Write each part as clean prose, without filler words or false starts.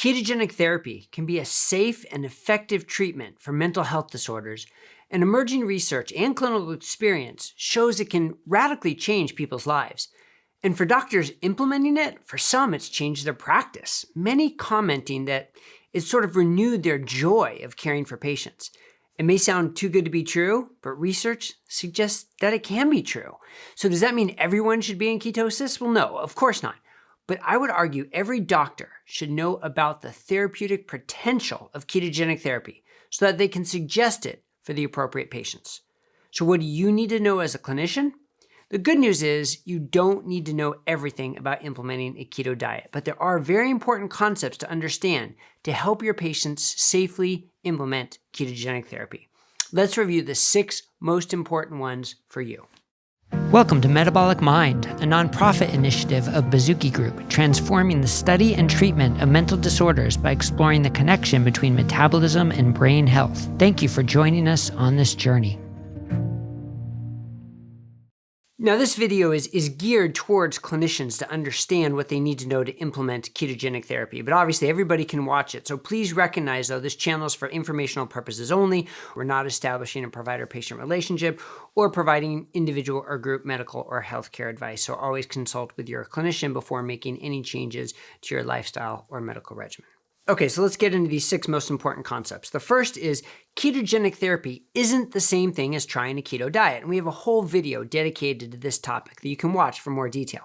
Ketogenic therapy can be a safe and effective treatment for mental health disorders, and emerging research and clinical experience shows it can radically change people's lives. And for doctors implementing it, for some it's changed their practice, many commenting that it's sort of renewed their joy of caring for patients. It may sound too good to be true, but research suggests that it can be true. So does that mean everyone should be in ketosis? Well, no, of course not. But I would argue every doctor should know about the therapeutic potential of ketogenic therapy so that they can suggest it for the appropriate patients. So what do you need to know as a clinician? The good news is you don't need to know everything about implementing a keto diet, but there are very important concepts to understand to help your patients safely implement ketogenic therapy. Let's review the 6 most important ones for you. Welcome to Metabolic Mind, a nonprofit initiative of Bazooki Group, transforming the study and treatment of mental disorders by exploring the connection between metabolism and brain health. Thank you for joining us on this journey. Now, this video is geared towards clinicians to understand what they need to know to implement ketogenic therapy, but obviously everybody can watch it. So please recognize, though, this channel is for informational purposes only. We're not establishing a provider-patient relationship or providing individual or group medical or healthcare advice. So always consult with your clinician before making any changes to your lifestyle or medical regimen. Okay, so let's get into these 6 most important concepts. The first is ketogenic therapy isn't the same thing as trying a keto diet. And we have a whole video dedicated to this topic that you can watch for more detail.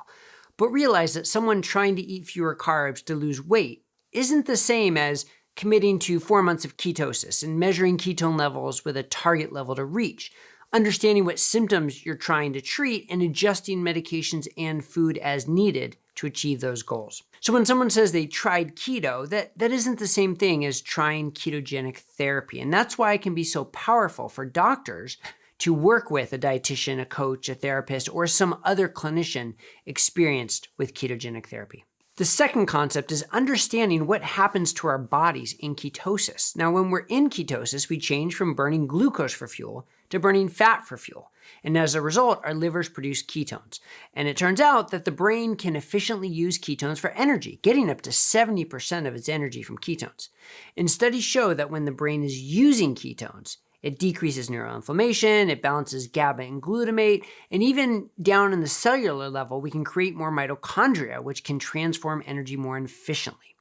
But realize that someone trying to eat fewer carbs to lose weight isn't the same as committing to 4 months of ketosis and measuring ketone levels with a target level to reach, understanding what symptoms you're trying to treat, and adjusting medications and food as needed to achieve those goals. So when someone says they tried keto, that isn't the same thing as trying ketogenic therapy. And that's why it can be so powerful for doctors to work with a dietitian, a coach, a therapist, or some other clinician experienced with ketogenic therapy. The second concept is understanding what happens to our bodies in ketosis. Now, when we're in ketosis, we change from burning glucose for fuel to burning fat for fuel. And as a result, our livers produce ketones. And it turns out that the brain can efficiently use ketones for energy, getting up to 70% of its energy from ketones. And studies show that when the brain is using ketones, it decreases neuroinflammation, it balances GABA and glutamate, and even down in the cellular level, we can create more mitochondria, which can transform energy more efficiently.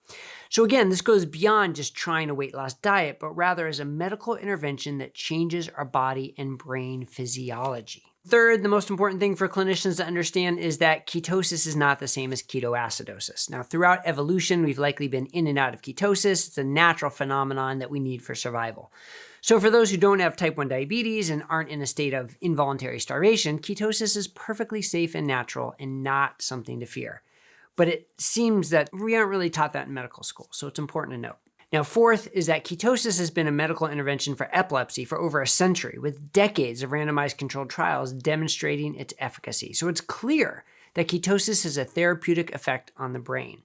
So again, this goes beyond just trying a weight loss diet, but rather as a medical intervention that changes our body and brain physiology. Third, the most important thing for clinicians to understand is that ketosis is not the same as ketoacidosis. Now, throughout evolution, we've likely been in and out of ketosis. It's a natural phenomenon that we need for survival. So for those who don't have type 1 diabetes and aren't in a state of involuntary starvation, ketosis is perfectly safe and natural and not something to fear. But it seems that we aren't really taught that in medical school, so it's important to note. Now, fourth is that ketosis has been a medical intervention for epilepsy for over a century, with decades of randomized controlled trials demonstrating its efficacy. So it's clear that ketosis has a therapeutic effect on the brain.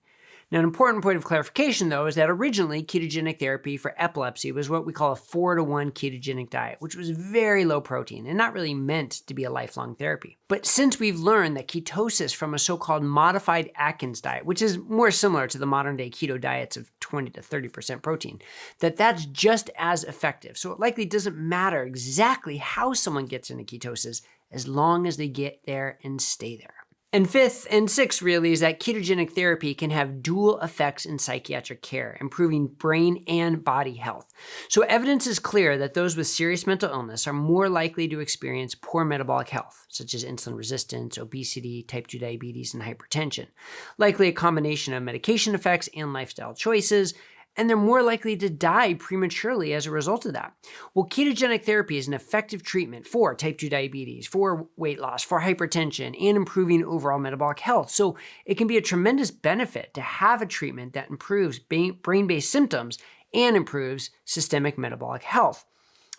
Now, an important point of clarification, though, is that originally ketogenic therapy for epilepsy was what we call a 4-to-1 ketogenic diet, which was very low protein and not really meant to be a lifelong therapy. But since we've learned that ketosis from a so-called modified Atkins diet, which is more similar to the modern-day keto diets of 20 to 30% protein, that's just as effective. So it likely doesn't matter exactly how someone gets into ketosis as long as they get there and stay there. And fifth and sixth really is that ketogenic therapy can have dual effects in psychiatric care, improving brain and body health. So evidence is clear that those with serious mental illness are more likely to experience poor metabolic health, such as insulin resistance, obesity, type 2 diabetes, and hypertension. Likely a combination of medication effects and lifestyle choices, and they're more likely to die prematurely as a result of that. Well, ketogenic therapy is an effective treatment for type 2 diabetes, for weight loss, for hypertension, and improving overall metabolic health. So it can be a tremendous benefit to have a treatment that improves brain-based symptoms and improves systemic metabolic health.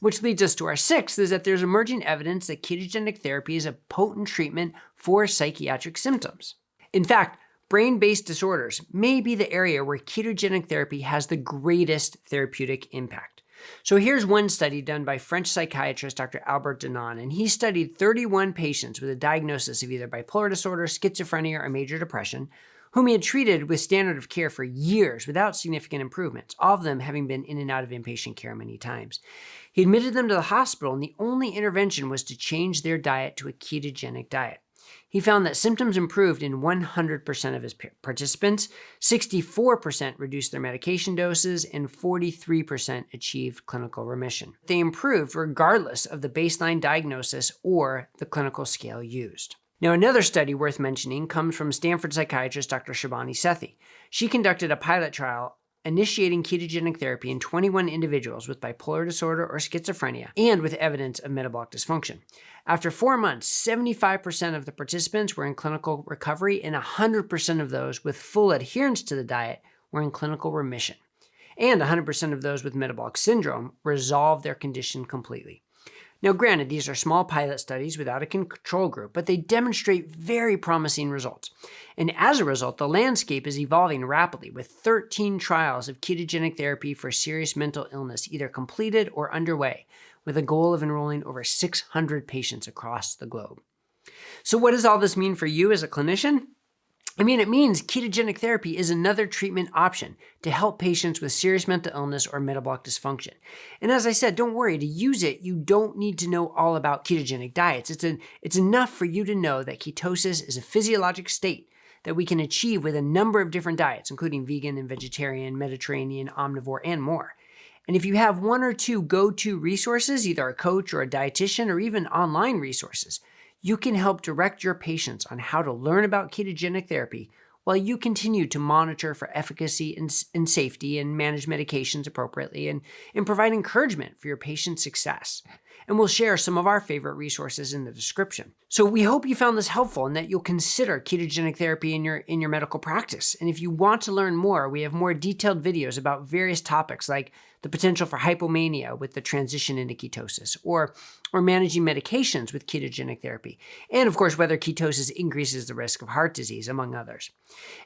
Which leads us to our sixth, is that there's emerging evidence that ketogenic therapy is a potent treatment for psychiatric symptoms. In fact, brain-based disorders may be the area where ketogenic therapy has the greatest therapeutic impact. So here's one study done by French psychiatrist Dr. Albert Denon, and he studied 31 patients with a diagnosis of either bipolar disorder, schizophrenia, or major depression, whom he had treated with standard of care for years without significant improvements, all of them having been in and out of inpatient care many times. He admitted them to the hospital, and the only intervention was to change their diet to a ketogenic diet. He found that symptoms improved in 100% of his participants, 64% reduced their medication doses, and 43% achieved clinical remission. They improved regardless of the baseline diagnosis or the clinical scale used. Now, another study worth mentioning comes from Stanford psychiatrist Dr. Shabani Sethi. She conducted a pilot trial initiating ketogenic therapy in 21 individuals with bipolar disorder or schizophrenia and with evidence of metabolic dysfunction. After 4 months, 75% of the participants were in clinical recovery, and 100% of those with full adherence to the diet were in clinical remission. And 100% of those with metabolic syndrome resolved their condition completely. Now, granted, these are small pilot studies without a control group, but they demonstrate very promising results. And as a result, the landscape is evolving rapidly, with 13 trials of ketogenic therapy for serious mental illness either completed or underway, with a goal of enrolling over 600 patients across the globe. So what does all this mean for you as a clinician? It means ketogenic therapy is another treatment option to help patients with serious mental illness or metabolic dysfunction. And as I said, don't worry, to use it, you don't need to know all about ketogenic diets. It's enough for you to know that ketosis is a physiologic state that we can achieve with a number of different diets, including vegan and vegetarian, Mediterranean, omnivore, and more. And if you have one or two go-to resources, either a coach or a dietitian or even online resources, you can help direct your patients on how to learn about ketogenic therapy while you continue to monitor for efficacy and safety and manage medications appropriately and provide encouragement for your patient's success. And we'll share some of our favorite resources in the description. So we hope you found this helpful and that you'll consider ketogenic therapy in your medical practice. And if you want to learn more, we have more detailed videos about various topics like the potential for hypomania with the transition into ketosis, or managing medications with ketogenic therapy, and of course, whether ketosis increases the risk of heart disease, among others.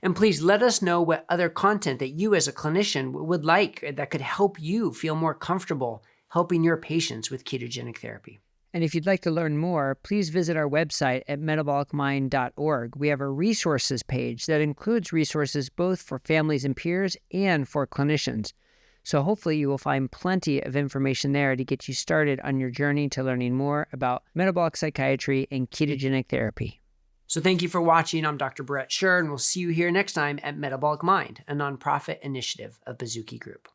And please let us know what other content that you as a clinician would like that could help you feel more comfortable helping your patients with ketogenic therapy. And if you'd like to learn more, please visit our website at metabolicmind.org. We have a resources page that includes resources both for families and peers and for clinicians. So hopefully you will find plenty of information there to get you started on your journey to learning more about metabolic psychiatry and ketogenic therapy. So thank you for watching. I'm Dr. Bret Scher, and we'll see you here next time at Metabolic Mind, a nonprofit initiative of Bazooki Group.